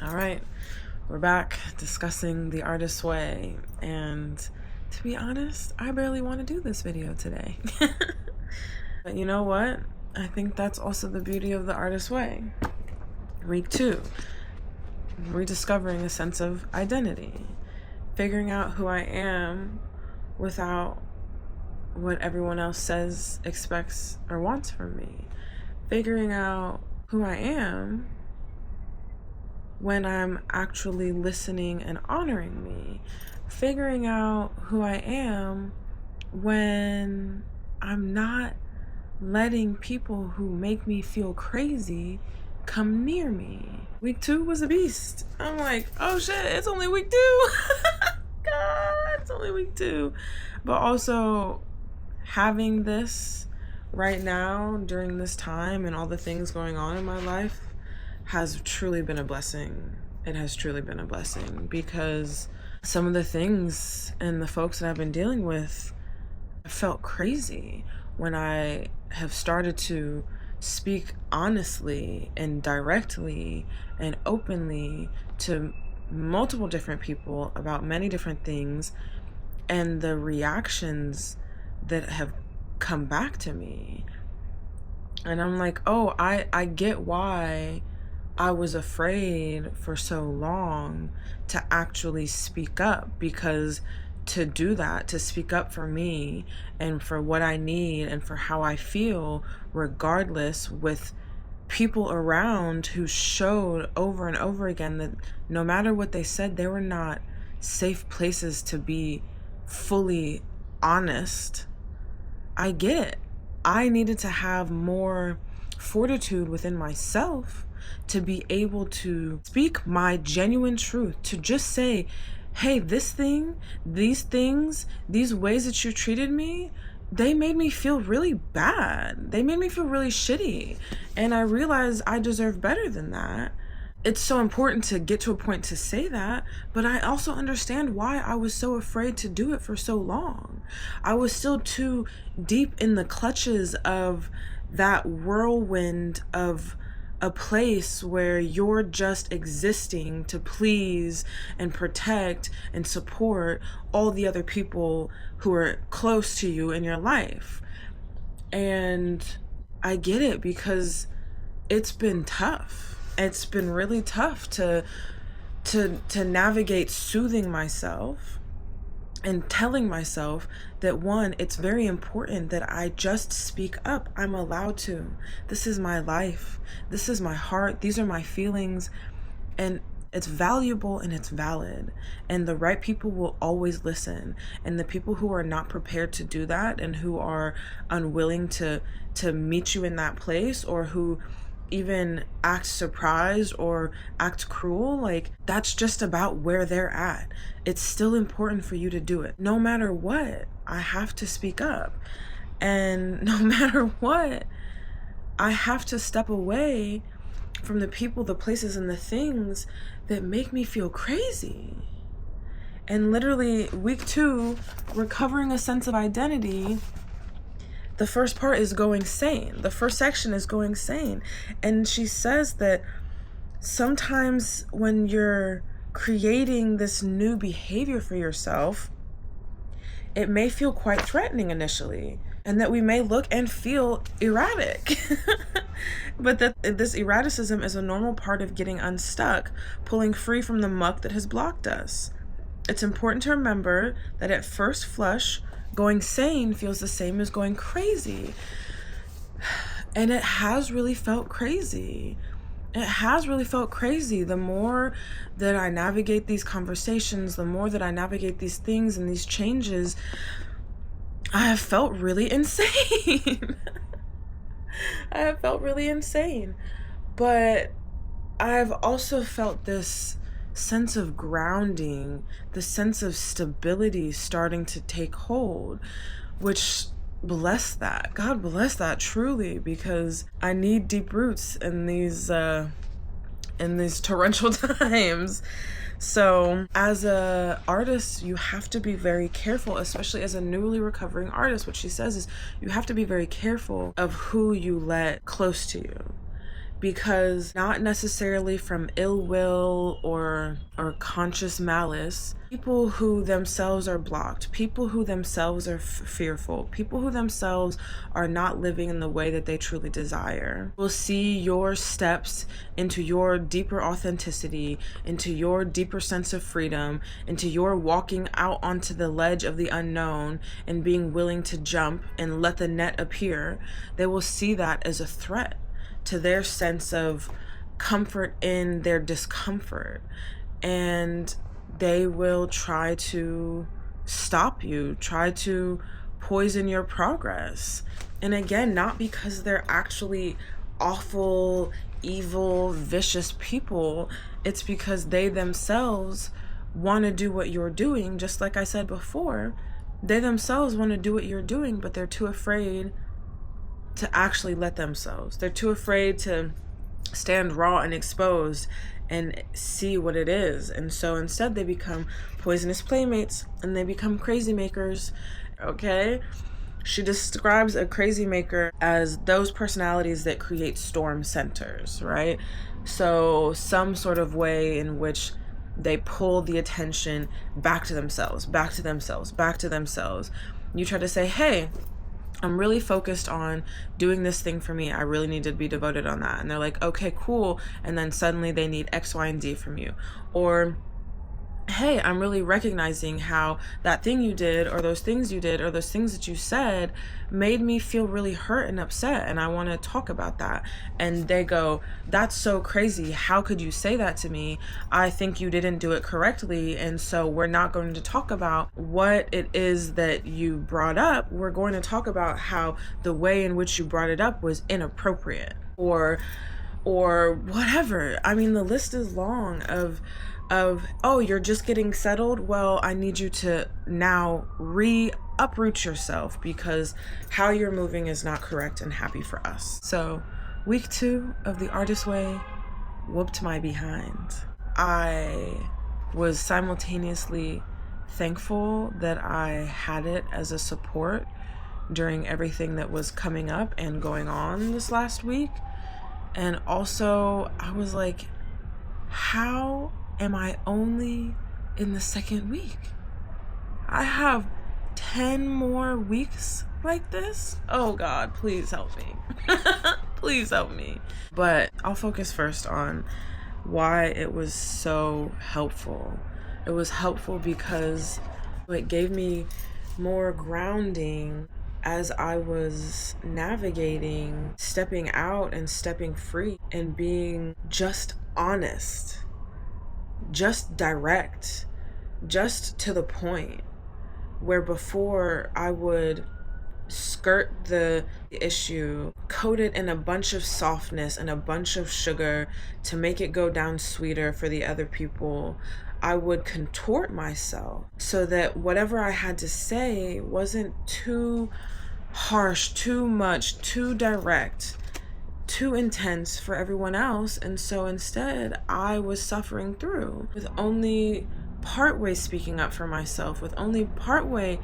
All right, we're back discussing the artist's way, and to be honest, I barely want to do this video today. But you know what? I think that's also the beauty of the artist's way. Week 2, rediscovering a sense of identity, figuring out who I am without what everyone else says, expects, or wants from me, figuring out who I am when I'm actually listening and honoring me, figuring out who I am when I'm not letting people who make me feel crazy come near me. Week 2 was a beast. I'm like, oh shit, it's only week 2. God, it's only week 2. But also having this right now during this time and all the things going on in my life has truly been a blessing. It has truly been a blessing because some of the things and the folks that I've been dealing with felt crazy when I have started to speak honestly and directly and openly to multiple different people about many different things, and the reactions that have come back to me. And I'm like, oh, I get why I was afraid for so long to actually speak up, because to do that, to speak up for me and for what I need and for how I feel, regardless, with people around who showed over and over again that no matter what they said, they were not safe places to be fully honest. I get it. I needed to have more fortitude within myself to be able to speak my genuine truth, to just say, hey, this thing, these things, these ways that you treated me, they made me feel really bad. They made me feel really shitty. And I realized I deserve better than that. It's so important to get to a point to say that, but I also understand why I was so afraid to do it for so long. I was still too deep in the clutches of that whirlwind of a place where you're just existing to please and protect and support all the other people who are close to you in your life. And I get it, because it's been tough. It's been really tough to navigate soothing myself and telling myself that, one, it's very important that I just speak up. I'm allowed to. This is my life. This is my heart. These are my feelings. And it's valuable and it's valid. And the right people will always listen. And the people who are not prepared to do that and who are unwilling to meet you in that place, or who even act surprised or act cruel, like, that's just about where they're at. It's still important for you to do it. No matter what, I have to speak up. And no matter what, I have to step away from the people, the places, and the things that make me feel crazy. And literally, week 2, recovering a sense of identity, the first part is going sane. The first section is going sane. And she says that sometimes when you're creating this new behavior for yourself, it may feel quite threatening initially, and that we may look and feel erratic. But that this erraticism is a normal part of getting unstuck, pulling free from the muck that has blocked us. It's important to remember that at first flush, going sane feels the same as going crazy. And it has really felt crazy. It has really felt crazy. The more that I navigate these conversations, the more that I navigate these things and these changes, I have felt really insane. I have felt really insane. But I've also felt this sense of grounding, the sense of stability starting to take hold, which, bless that. God bless that, truly, because I need deep roots in these torrential times. So as a artist, you have to be very careful, especially as a newly recovering artist. What she says is you have to be very careful of who you let close to you, because not necessarily from ill will or conscious malice, people who themselves are blocked, people who themselves are fearful, people who themselves are not living in the way that they truly desire will see your steps into your deeper authenticity, into your deeper sense of freedom, into your walking out onto the ledge of the unknown and being willing to jump and let the net appear. They will see that as a threat to their sense of comfort in their discomfort, and they will try to stop you, try to poison your progress. And again, not because they're actually awful, evil, vicious people, it's because they themselves want to do what you're doing. Just like I said before, they themselves want to do what you're doing, but they're too afraid to actually let themselves. They're too afraid to stand raw and exposed and see what it is. And so instead they become poisonous playmates and they become crazy makers. Okay? She describes a crazy maker as those personalities that create storm centers, right? So some sort of way in which they pull the attention back to themselves, back to themselves, back to themselves. You try to say, hey, I'm really focused on doing this thing for me. I really need to be devoted on that. And they're like, okay, cool. And then suddenly they need X, Y, and Z from you. Or, hey, I'm really recognizing how that thing you did, or those things you did, or those things that you said made me feel really hurt and upset, and I want to talk about that. And they go, that's so crazy. How could you say that to me? I think you didn't do it correctly, and so we're not going to talk about what it is that you brought up. We're going to talk about how the way in which you brought it up was inappropriate, or whatever. I mean, the list is long of, oh, you're just getting settled? Well, I need you to now uproot yourself because how you're moving is not correct and happy for us. So week 2 of the Artist Way whooped my behind. I was simultaneously thankful that I had it as a support during everything that was coming up and going on this last week. And also I was like, how am I only in the 2nd week? I have 10 more weeks like this. Oh God, please help me. Please help me. But I'll focus first on why it was so helpful. It was helpful because it gave me more grounding as I was navigating, stepping out and stepping free and being just honest, just direct, just to the point, where before I would skirt the issue, coat it in a bunch of softness and a bunch of sugar to make it go down sweeter for the other people. I would contort myself so that whatever I had to say wasn't too harsh, too much, too direct, too intense for everyone else. And so instead I was suffering through with only partway speaking up for myself, with only partway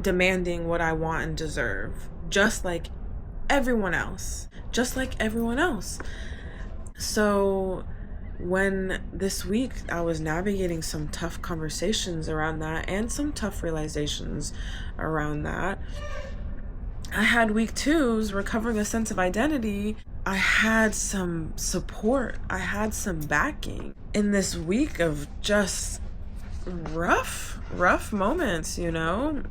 demanding what I want and deserve, just like everyone else. So when this week I was navigating some tough conversations around that and some tough realizations around that, I had week 2's recovering a sense of identity. I had some support. I had some backing in this week of just rough moments, you know?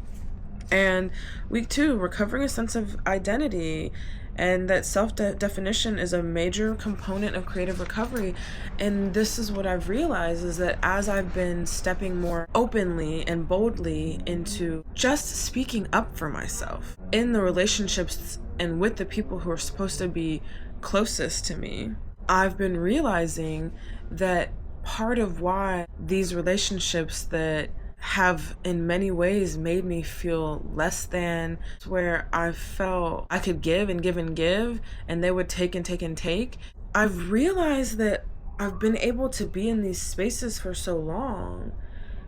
And week 2, recovering a sense of identity, and that self-definition is a major component of creative recovery. And this is what I've realized, is that as I've been stepping more openly and boldly into just speaking up for myself in the relationships and with the people who are supposed to be closest to me, I've been realizing that part of why these relationships that have in many ways made me feel less than, where I felt I could give and give and give and they would take and take and take, I've realized that I've been able to be in these spaces for so long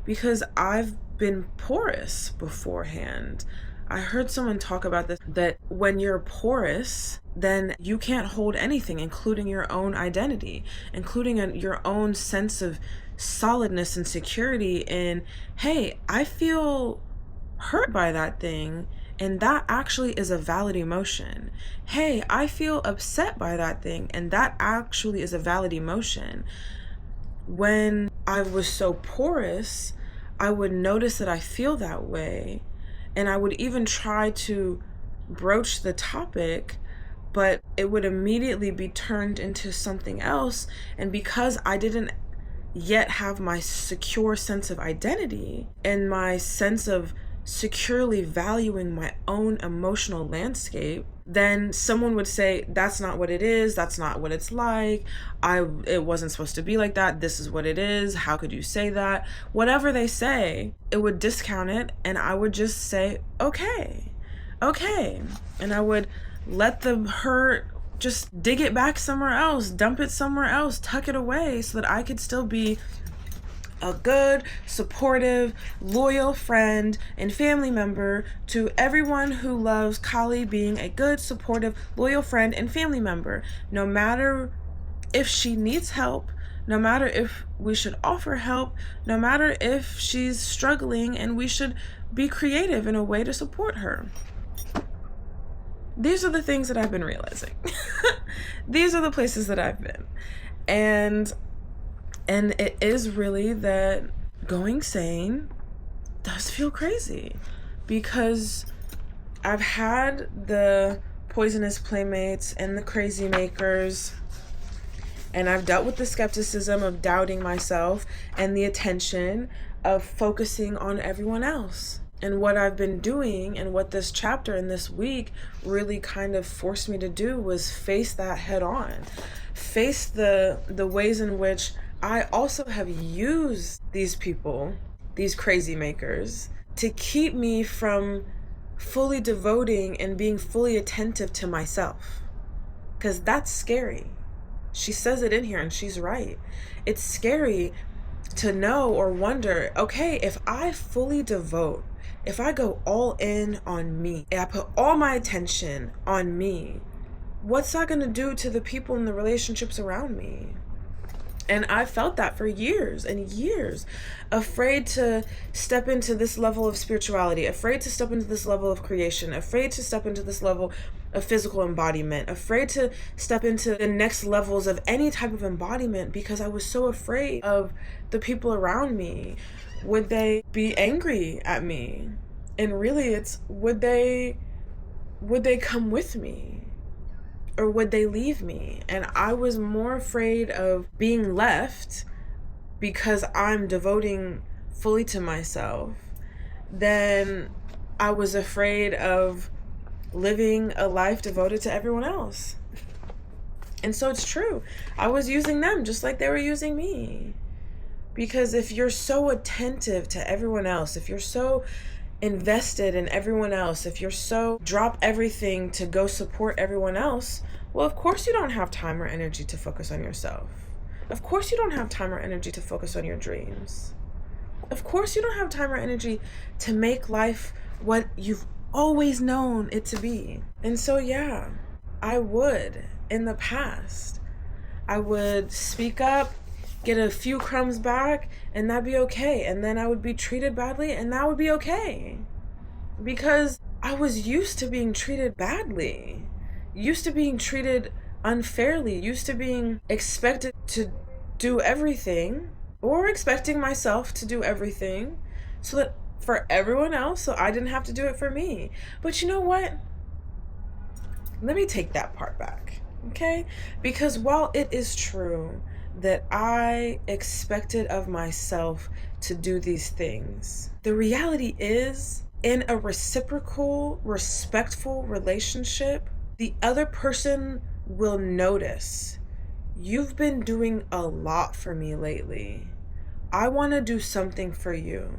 because I've been porous beforehand. I heard someone talk about this, that when you're porous, then you can't hold anything, including your own identity, including your own sense of solidness and security in, hey, I feel hurt by that thing, and that actually is a valid emotion. Hey, I feel upset by that thing, and that actually is a valid emotion. When I was so porous, I would notice that I feel that way, and I would even try to broach the topic, but it would immediately be turned into something else. And because I didn't yet have my secure sense of identity and my sense of securely valuing my own emotional landscape, then someone would say, that's not what it is, that's not what it's like, it wasn't supposed to be like that, this is what it is, how could you say that? Whatever they say, it would discount it, and I would just say, okay. And I would let the hurt, just dig it back somewhere else, dump it somewhere else, tuck it away so that I could still be a good, supportive, loyal friend and family member to everyone who loves Kali being a good, supportive, loyal friend and family member. No matter if she needs help, no matter if we should offer help, no matter if she's struggling and we should be creative in a way to support her. These are the things that I've been realizing. These are the places that I've been. And it is really that going sane does feel crazy, because I've had the poisonous playmates and the crazy makers, and I've dealt with the skepticism of doubting myself and the attention of focusing on everyone else. And what I've been doing, and what this chapter and this week really kind of forced me to do, was face that head on. Face the ways in which I also have used these people, these crazy makers, to keep me from fully devoting and being fully attentive to myself. Because that's scary. She says it in here, and she's right. It's scary to know or wonder, okay, if I fully devote, if I go all in on me, and I put all my attention on me, what's that going to do to the people in the relationships around me? And I felt that for years and years, afraid to step into this level of spirituality, afraid to step into this level of creation, afraid to step into this level of physical embodiment, afraid to step into the next levels of any type of embodiment, because I was so afraid of the people around me. Would they be angry at me? And really, it's would they come with me? Or would they leave me? And I was more afraid of being left because I'm devoting fully to myself than I was afraid of living a life devoted to everyone else. And so it's true. I was using them just like they were using me. Because if you're so attentive to everyone else, if you're so invested in everyone else, if you're so drop everything to go support everyone else, well, of course you don't have time or energy to focus on yourself. Of course you don't have time or energy to focus on your dreams. Of course you don't have time or energy to make life what you've always known it to be. And so, yeah, I would, in the past, I would speak up, get a few crumbs back, and that'd be okay. And then I would be treated badly, and that would be okay. Because I was used to being treated badly, used to being treated unfairly, used to being expected to do everything, or expecting myself to do everything so that for everyone else, so I didn't have to do it for me. But you know what? Let me take that part back, okay? Because while it is true that I expected of myself to do these things, the reality is, in a reciprocal, respectful relationship, the other person will notice, you've been doing a lot for me lately. I want to do something for you.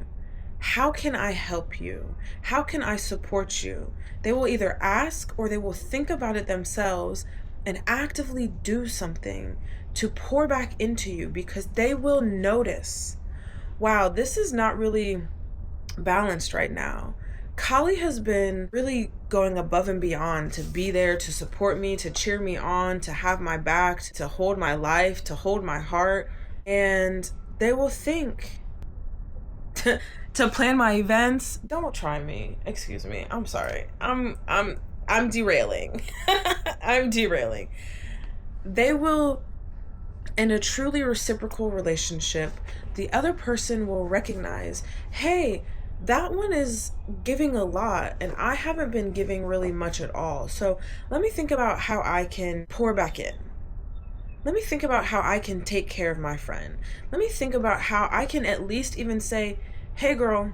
How can I help you? How can I support you? They will either ask or they will think about it themselves and actively do something to pour back into you, because they will notice, wow, this is not really balanced right now. Kali has been really going above and beyond to be there, to support me, to cheer me on, to have my back, to hold my life, to hold my heart. And they will think to plan my events. Don't try me. Excuse me. I'm sorry. I'm derailing. I'm derailing. They will, in a truly reciprocal relationship, the other person will recognize, hey, that one is giving a lot and I haven't been giving really much at all. So let me think about how I can pour back in. Let me think about how I can take care of my friend. Let me think about how I can at least even say, hey girl,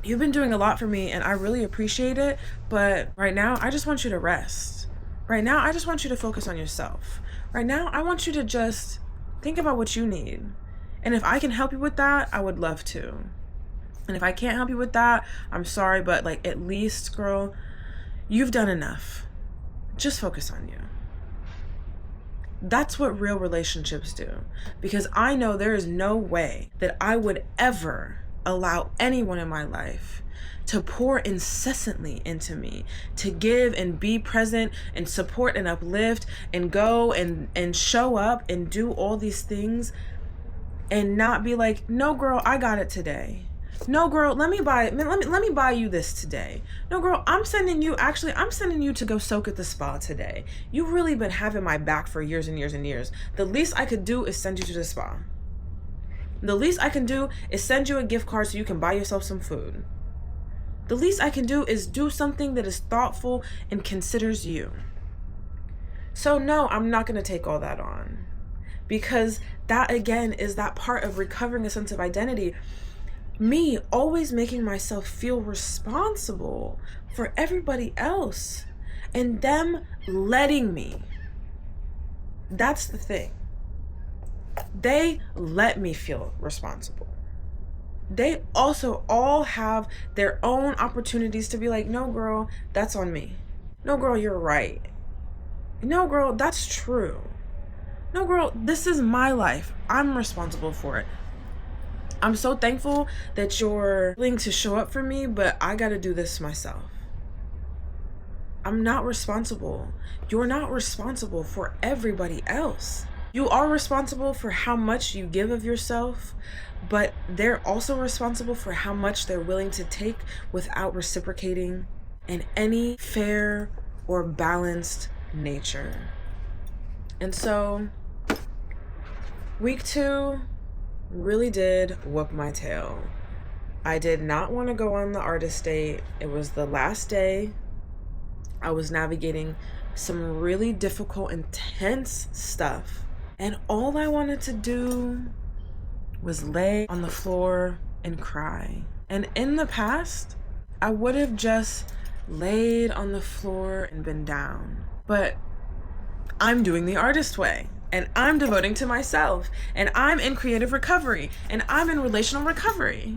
you've been doing a lot for me and I really appreciate it, but right now I just want you to rest. Right now I just want you to focus on yourself. Right now I want you to just think about what you need. And if I can help you with that, I would love to. And if I can't help you with that, I'm sorry, but like, at least, girl, you've done enough. Just focus on you. That's what real relationships do. Because I know there is no way that I would ever allow anyone in my life to pour incessantly into me, to give and be present and support and uplift and go and show up and do all these things and not be like, no girl, I got it today. No girl, let me buy you this today. No girl, I'm sending you to go soak at the spa today. You've really been having my back for years and years and years. The least I could do is send you to the spa. The least I can do is send you a gift card so you can buy yourself some food. The least I can do is do something that is thoughtful and considers you. So no, I'm not going to take all that on. Because that, again, is that part of recovering a sense of identity. Me always making myself feel responsible for everybody else and them letting me. That's the thing. They let me feel responsible. They also all have their own opportunities to be like, no girl, that's on me. No girl, you're right. No girl, that's true. No girl, this is my life. I'm responsible for it. I'm so thankful that you're willing to show up for me, but I gotta do this myself. I'm not responsible. You're not responsible for everybody else. You are responsible for how much you give of yourself, but they're also responsible for how much they're willing to take without reciprocating in any fair or balanced nature. And so, week 2 really did whoop my tail. I did not want to go on the artist date. It was the last day. I was navigating some really difficult, intense stuff. And all I wanted to do was lay on the floor and cry. And in the past, I would have just laid on the floor and been down. But I'm doing the artist way. And I'm devoting to myself, and I'm in creative recovery, and I'm in relational recovery.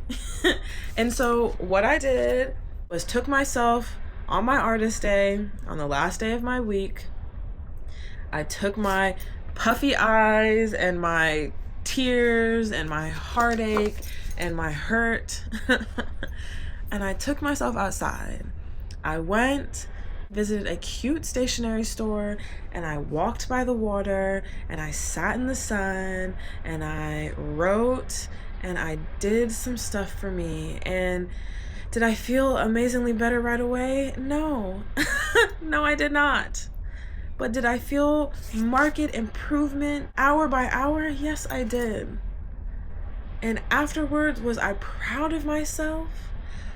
And so what I did was took myself on my artist day, on the last day of my week. I took my puffy eyes and my tears and my heartache and my hurt, and I took myself outside. I went, visited a cute stationery store, and I walked by the water, and I sat in the sun, and I wrote, and I did some stuff for me. And did I feel amazingly better right away? No. No, I did not. But did I feel marked improvement hour by hour? Yes, I did. And afterwards, was I proud of myself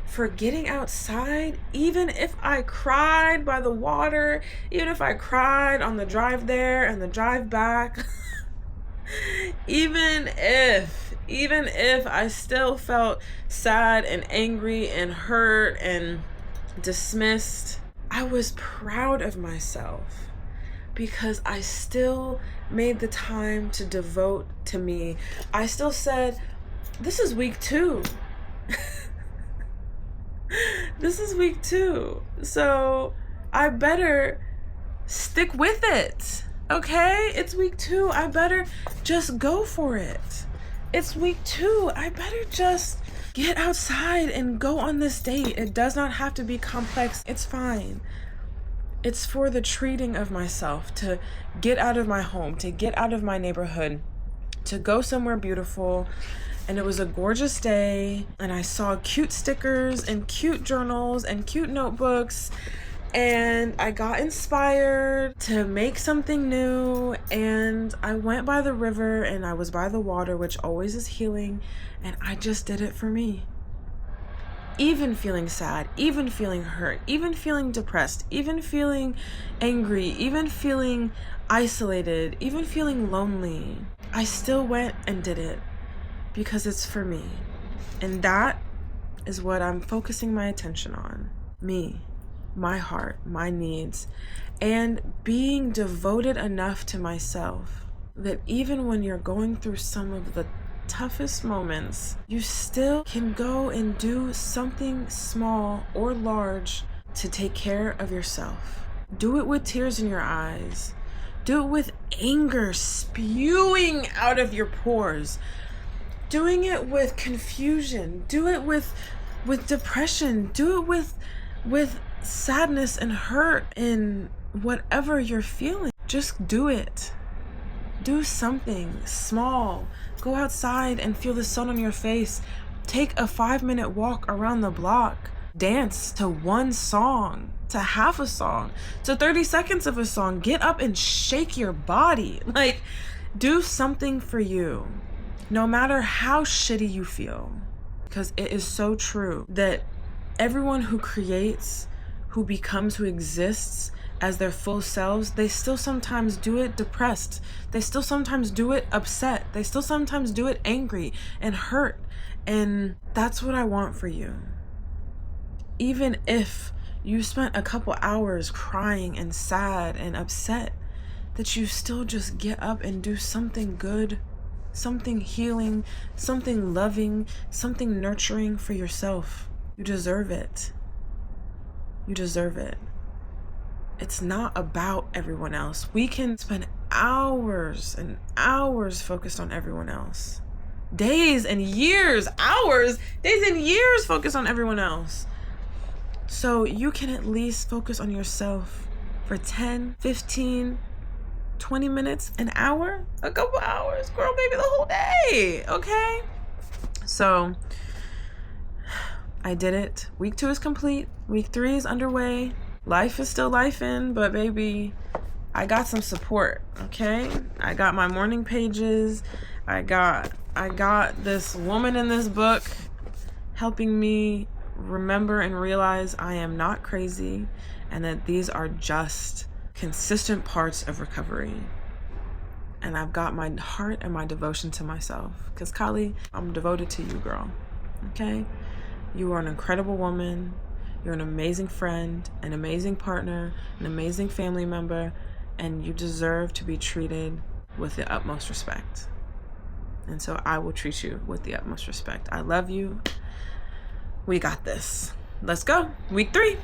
for getting outside, even if I cried by the water, even if I cried on the drive there and the drive back, even if I still felt sad and angry and hurt and dismissed, I was proud of myself because I still made the time to devote to me. I still said, this is week 2. This is week 2, so I better stick with it, okay? It's week 2, I better just go for it. It's week 2, I better just get outside and go on this date. It does not have to be complex. It's fine. It's for the treating of myself, to get out of my home, to get out of my neighborhood, to go somewhere beautiful. And it was a gorgeous day, and I saw cute stickers and cute journals and cute notebooks, and I got inspired to make something new. And I went by the river and I was by the water, which always is healing, and I just did it for me. Even feeling sad, even feeling hurt, even feeling depressed, even feeling angry, even feeling isolated, even feeling lonely, I still went and did it because it's for me. And that is what I'm focusing my attention on. Me, my heart, my needs, and being devoted enough to myself that even when you're going through some of the toughest moments, you still can go and do something small or large to take care of yourself. Do it with tears in your eyes. Do it with anger spewing out of your pores. Doing it with confusion. Do it with depression. Do it with sadness and hurt and whatever you're feeling. Just do it. Do something small. Go outside and feel the sun on your face. Take a 5-minute walk around the block. Dance to one song, to half a song, to 30 seconds of a song. Get up and shake your body. Like, do something for you, no matter how shitty you feel. Because it is so true that everyone who creates, who becomes, who exists as their full selves, they still sometimes do it depressed. They still sometimes do it upset. They still sometimes do it angry and hurt. And that's what I want for you. Even if you spent a couple hours crying and sad and upset, that you still just get up and do something good, something healing, something loving, something nurturing for yourself. You deserve it. You deserve it. It's not about everyone else. We can spend hours and hours focused on everyone else. Days and years, hours, days and years focused on everyone else. So you can at least focus on yourself for 10, 15, 20 minutes, an hour, a couple hours, girl, maybe the whole day, okay? So I did it. Week 2 is complete. Week 3 is underway. Life is still lifing, but baby, I got some support, okay? I got my morning pages. I got this woman in this book helping me remember and realize I am not crazy, and that these are just consistent parts of recovery. And I've got my heart and my devotion to myself, because Kali, I'm devoted to you, girl, okay? You are an incredible woman. You're an amazing friend, an amazing partner, an amazing family member, and you deserve to be treated with the utmost respect. And so I will treat you with the utmost respect. I love you. We got this. Let's go. Week 3.